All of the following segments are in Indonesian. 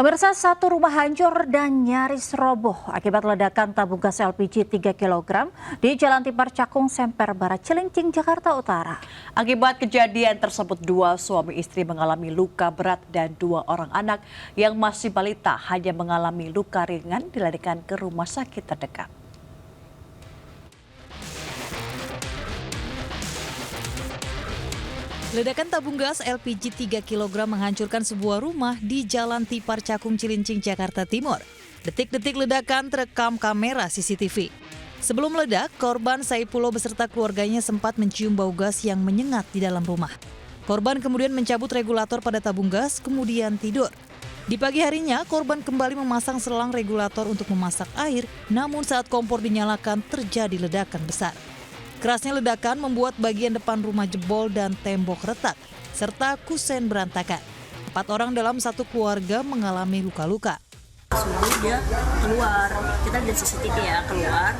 Pemirsa, satu rumah hancur dan nyaris roboh akibat ledakan tabung gas LPG 3 kg di Jalan Tipar Cakung, Semper Barat, Cilincing, Jakarta Utara. Akibat kejadian tersebut, dua suami istri mengalami luka berat dan dua orang anak yang masih balita hanya mengalami luka ringan dilarikan ke rumah sakit terdekat. Ledakan tabung gas LPG 3 kg menghancurkan sebuah rumah di Jalan Tipar Cakung, Cilincing, Jakarta Timur. Detik-detik ledakan terekam kamera CCTV. Sebelum meledak, korban Saipullah beserta keluarganya sempat mencium bau gas yang menyengat di dalam rumah. Korban kemudian mencabut regulator pada tabung gas, kemudian tidur. Di pagi harinya, korban kembali memasang selang regulator untuk memasak air, namun saat kompor dinyalakan terjadi ledakan besar. Kerasnya ledakan membuat bagian depan rumah jebol dan tembok retak, serta kusen berantakan. 4 orang dalam satu keluarga mengalami luka-luka. Subuh dia keluar, kita lihat CCTV ya, keluar,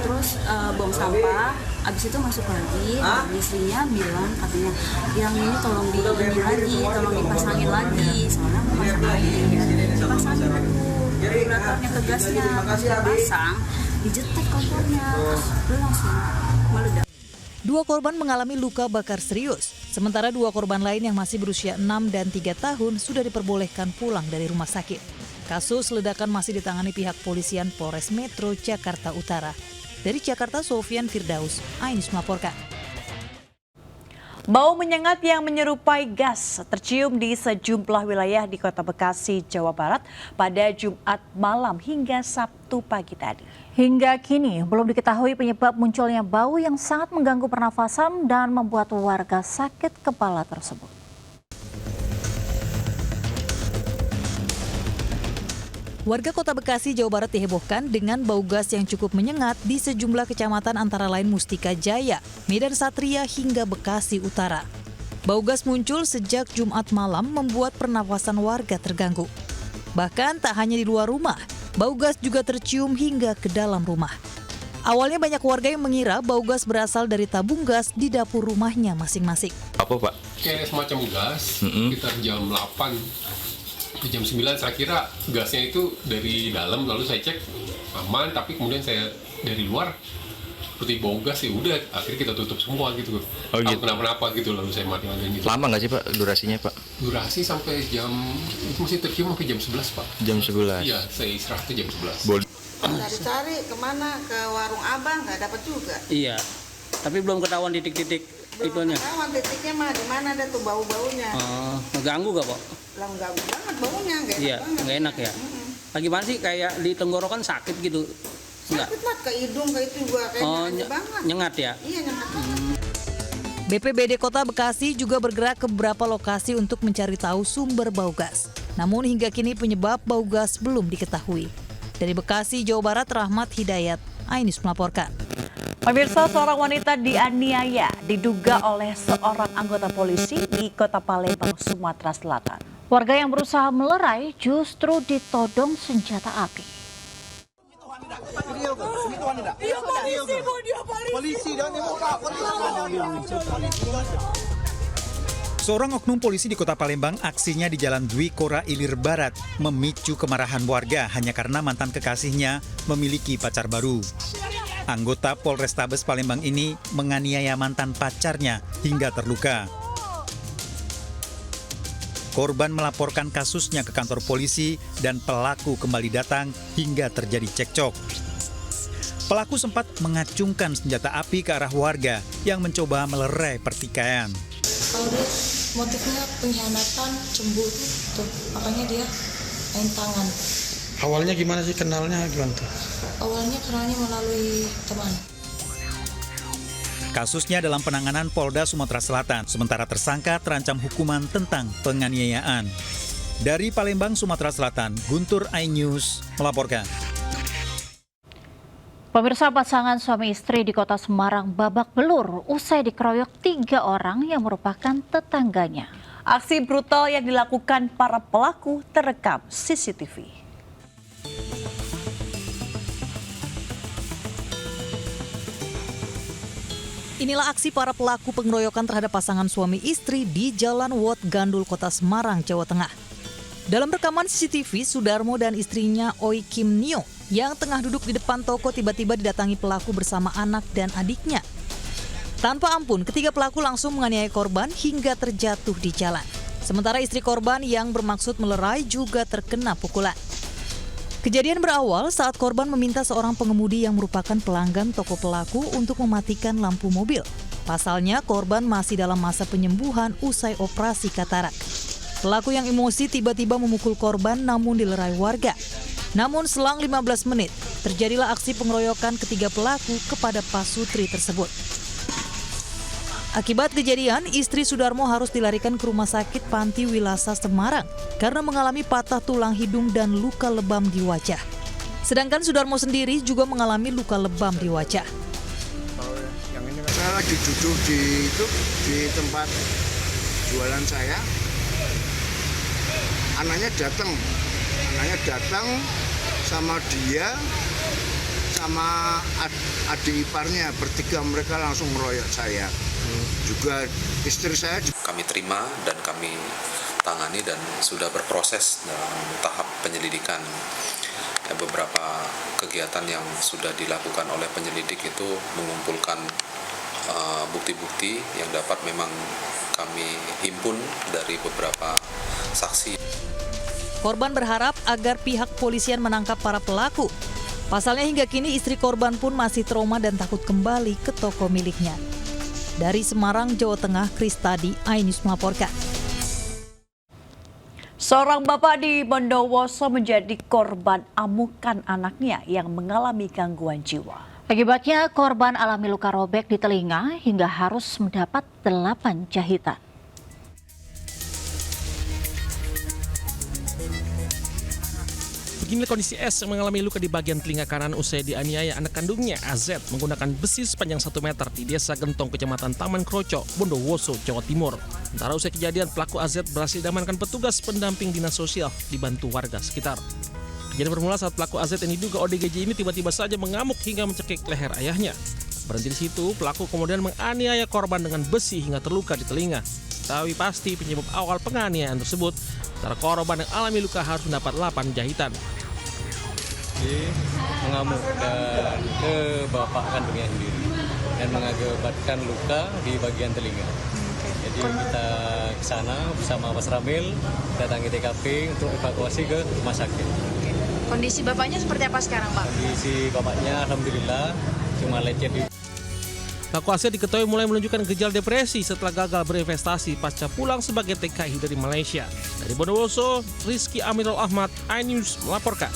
terus buang sampah, abis itu masuk lagi, istrinya bilang katanya, yang ini tolong tolong dipasangin lagi, soalnya masak lagi, dipasangin regulatornya ke gasnya, pasang, dijetek kompornya, terus langsung meledak. 2 korban mengalami luka bakar serius, sementara 2 korban lain yang masih berusia 6 dan 3 tahun sudah diperbolehkan pulang dari rumah sakit. Kasus ledakan masih ditangani pihak polisian Polres Metro Jakarta Utara. Dari Jakarta, Sofian Firdaus, Ainus melaporkan. Bau menyengat yang menyerupai gas tercium di sejumlah wilayah di Kota Bekasi, Jawa Barat pada Jumat malam hingga Sabtu pagi tadi. Hingga kini belum diketahui penyebab munculnya bau yang sangat mengganggu pernafasan dan membuat warga sakit kepala tersebut. Warga Kota Bekasi, Jawa Barat dihebohkan dengan bau gas yang cukup menyengat di sejumlah kecamatan antara lain Mustika Jaya, Medan Satria hingga Bekasi Utara. Bau gas muncul sejak Jumat malam membuat pernafasan warga terganggu. Bahkan tak hanya di luar rumah, bau gas juga tercium hingga ke dalam rumah. Awalnya banyak warga yang mengira bau gas berasal dari tabung gas di dapur rumahnya masing-masing. Apa, Pak? Kayak semacam gas, sekitar jam 8. Jam 9 saya kira gasnya itu dari dalam, lalu saya cek aman, tapi kemudian saya dari luar seperti bau gas, ya udah akhirnya kita tutup semua gitu. Oh, gitu. Kenapa gitu, lalu saya mati-matiin gitu. Lama nggak sih, Pak, durasinya, Pak? Durasi sampai jam, itu masih tercium sampai jam 11, Pak. Jam 11? Iya, saya istirahatnya jam 11. Cari-cari kemana, ke warung abang, nggak dapat juga. Iya, tapi belum ketahuan titik-titik itunya. Ketahuan titiknya mah di mana ada tuh bau-baunya. Ngeganggu gak, Pak? Lah ganggu banget baunya, nggak enak Iya, banget. nggak enak ya. Lagi mana sih, kayak di tenggorokan sakit gitu? Enggak. Sakit lah ke hidung, ke itu juga kayaknya banget. Nyengat ya? Iya, nyengat banget. BPBD Kota Bekasi juga bergerak ke beberapa lokasi untuk mencari tahu sumber bau gas. Namun hingga kini penyebab bau gas belum diketahui. Dari Bekasi, Jawa Barat, Rahmat Hidayat, Ainus melaporkan. Pemirsa, seorang wanita dianiaya diduga oleh seorang anggota polisi di Kota Palembang, Sumatera Selatan. Warga yang berusaha melerai justru ditodong senjata api. Seorang oknum polisi di Kota Palembang aksinya di Jalan Dwi Kora Ilir Barat memicu kemarahan warga hanya karena mantan kekasihnya memiliki pacar baru. Anggota Polrestabes Palembang ini menganiaya mantan pacarnya hingga terluka. Korban melaporkan kasusnya ke kantor polisi dan pelaku kembali datang hingga terjadi cekcok. Pelaku sempat mengacungkan senjata api ke arah warga yang mencoba melerai pertikaian. Kalau dia motifnya pengkhianatan, cemburu, tuh makanya dia main tangan. Awalnya gimana sih, kenalnya gimana tuh? Awalnya kenalnya melalui teman. Kasusnya dalam penanganan Polda Sumatera Selatan, sementara tersangka terancam hukuman tentang penganiayaan. Dari Palembang, Sumatera Selatan, Guntur iNews melaporkan. Pemirsa, pasangan suami istri di Kota Semarang babak belur usai dikeroyok 3 orang yang merupakan tetangganya. Aksi brutal yang dilakukan para pelaku terekam CCTV. Inilah aksi para pelaku pengeroyokan terhadap pasangan suami istri di Jalan Wot Gandul, Kota Semarang, Jawa Tengah. Dalam rekaman CCTV, Sudarmo dan istrinya Oi Kim Nyo yang tengah duduk di depan toko tiba-tiba didatangi pelaku bersama anak dan adiknya. Tanpa ampun, ketiga pelaku langsung menganiaya korban hingga terjatuh di jalan. Sementara istri korban yang bermaksud melerai juga terkena pukulan. Kejadian berawal saat korban meminta seorang pengemudi yang merupakan pelanggan toko pelaku untuk mematikan lampu mobil. Pasalnya, korban masih dalam masa penyembuhan usai operasi katarak. Pelaku yang emosi tiba-tiba memukul korban namun dilerai warga. Namun selang 15 menit, terjadilah aksi pengeroyokan ketiga pelaku kepada pasutri tersebut. Akibat kejadian, istri Sudarmo harus dilarikan ke Rumah Sakit Panti Wilasa Semarang karena mengalami patah tulang hidung dan luka lebam di wajah. Sedangkan Sudarmo sendiri juga mengalami luka lebam di wajah. Saya lagi duduk di tempat jualan saya. Anaknya datang sama dia sama adik iparnya, bertiga mereka langsung meroyok saya. Juga istri saya. Kami terima dan kami tangani dan sudah berproses dalam tahap penyelidikan. Beberapa kegiatan yang sudah dilakukan oleh penyelidik itu mengumpulkan bukti-bukti yang dapat memang kami himpun dari beberapa saksi. Korban berharap agar pihak polisian menangkap para pelaku. Pasalnya hingga kini istri korban pun masih trauma dan takut kembali ke toko miliknya. Dari Semarang, Jawa Tengah, Kristadi, iNews melaporkan. Seorang bapak di Bondowoso menjadi korban amukan anaknya yang mengalami gangguan jiwa. Akibatnya korban alami luka robek di telinga hingga harus mendapat 8 jahitan. Beginilah kondisi S yang mengalami luka di bagian telinga kanan usai dianiaya anak kandungnya AZ menggunakan besi sepanjang 1 meter di Desa Gentong, Kecamatan Taman Kroco, Bondowoso, Jawa Timur. Sementara usai kejadian, pelaku AZ berhasil diamankan petugas pendamping dinas sosial dibantu warga sekitar. Kejadian bermula saat pelaku AZ yang diduga ODGJ ini tiba-tiba saja mengamuk hingga mencekik leher ayahnya. Berhenti di situ, pelaku kemudian menganiaya korban dengan besi hingga terluka di telinga. Tapi pasti penyebab awal penganiayaan tersebut, antara korban yang alami luka harus mendapat 8 jahitan. Mengamuk dan ke bapak kandungnya sendiri dan mengakibatkan luka di bagian telinga. Jadi kita ke sana bersama Mas Ramil datangi TKP untuk evakuasi ke rumah sakit. Kondisi bapaknya seperti apa sekarang, Pak? Kondisi bapaknya alhamdulillah cuma lecet. Pelaku AZ diketahui mulai menunjukkan gejala depresi setelah gagal berinvestasi pasca pulang sebagai TKI dari Malaysia. Dari Bondowoso, Rizky Amirul Ahmad, iNews melaporkan.